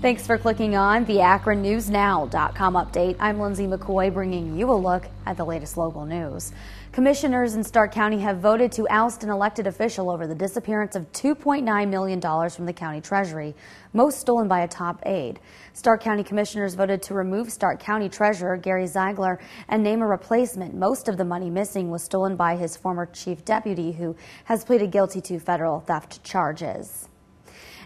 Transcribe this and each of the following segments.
Thanks for clicking on the AkronNewsNow.com update. I'm Lindsay McCoy bringing you a look at the latest local news. Commissioners in Stark County have voted to oust an elected official over the disappearance of $2.9 million from the county treasury, most stolen by a top aide. Stark County commissioners voted to remove Stark County Treasurer Gary Ziegler and name a replacement. Most of the money missing was stolen by his former chief deputy, who has pleaded guilty to federal theft charges.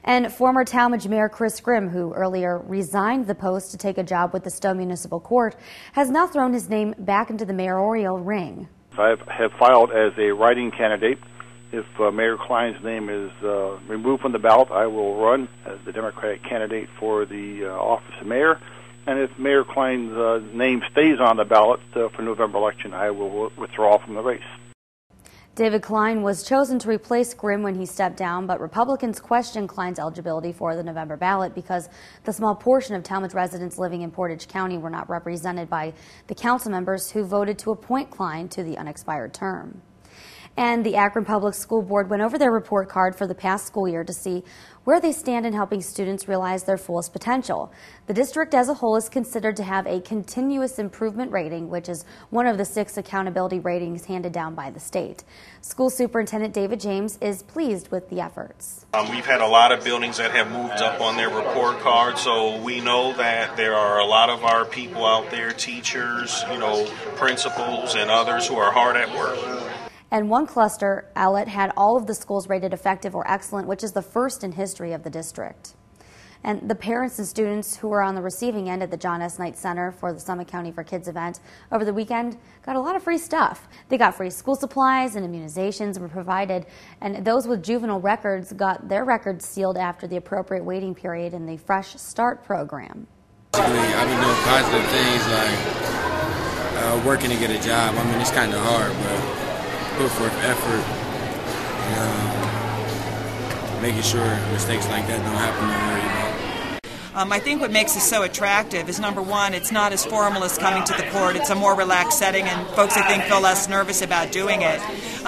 And former Talmadge Mayor Chris Grimm, who earlier resigned the post to take a job with the Stowe Municipal Court, has now thrown his name back into the mayoral ring. I have filed as a writing candidate. If Mayor Klein's name is removed from the ballot, I will run as the Democratic candidate for the office of mayor. And if Mayor Klein's name stays on the ballot for November election, I will withdraw from the race. David Klein was chosen to replace Grimm when he stepped down, but Republicans questioned Klein's eligibility for the November ballot because the small portion of Talmadge residents living in Portage County were not represented by the council members who voted to appoint Klein to the unexpired term. And the Akron Public School Board went over their report card for the past school year to see where they stand in helping students realize their fullest potential. The district as a whole is considered to have a continuous improvement rating, which is one of the 6 accountability ratings handed down by the state. School Superintendent David James is pleased with the efforts. We've had a lot of buildings that have moved up on their report card, so we know that there are a lot of our people out there, teachers, principals and others who are hard at work. And one cluster outlet had all of the schools rated effective or excellent, which is the first in history of the district. And the parents and students who were on the receiving end at the John S. Knight Center for the Summit County for Kids event over the weekend got a lot of free stuff. They got free school supplies and immunizations were provided, and those with juvenile records got their records sealed after the appropriate waiting period in the Fresh Start program. I've been doing positive things like working to get a job. I mean, it's kind of hard, but put forth effort, making sure mistakes like that don't happen no more. I think what makes this so attractive is, number one, it's not as formal as coming to the court. It's a more relaxed setting, and folks, I think, feel less nervous about doing it.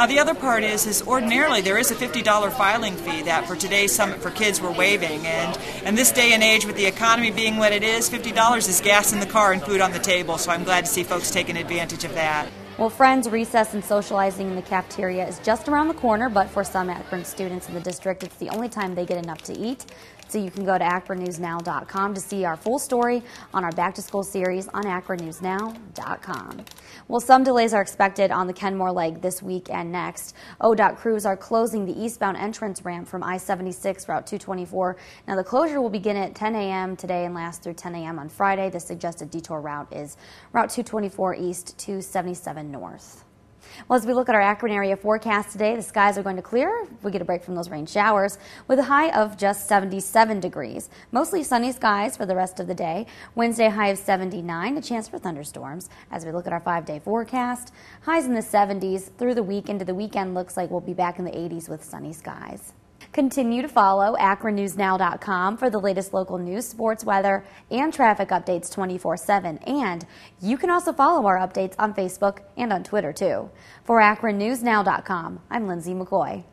The other part is ordinarily there is a $50 filing fee that for today's Summit for Kids we're waiving. And in this day and age, with the economy being what it is, $50 is gas in the car and food on the table. So I'm glad to see folks taking advantage of that. Well, Friends, recess, and socializing in the cafeteria is just around the corner, but for some Akron students in the district, it's the only time they get enough to eat. So you can go to AkronNewsNow.com to see our full story on our back-to-school series on AkronNewsNow.com. Well, some delays are expected on the Kenmore Leg this week and next. ODOT crews are closing the eastbound entrance ramp from I-76 Route 224. Now, the closure will begin at 10 a.m. today and last through 10 a.m. on Friday. The suggested detour route is Route 224 East to 77 North. Well, as we look at our Akron area forecast today, the skies are going to clear. We get a break from those rain showers with a high of just 77 degrees. Mostly sunny skies for the rest of the day. Wednesday, high of 79, a chance for thunderstorms. As we look at our 5-day forecast, highs in the 70s through the week into the weekend. Looks like we'll be back in the 80s with sunny skies. Continue to follow AkronNewsNow.com for the latest local news, sports, weather, and traffic updates 24/7. And you can also follow our updates on Facebook and on Twitter, too. For AkronNewsNow.com, I'm Lindsay McCoy.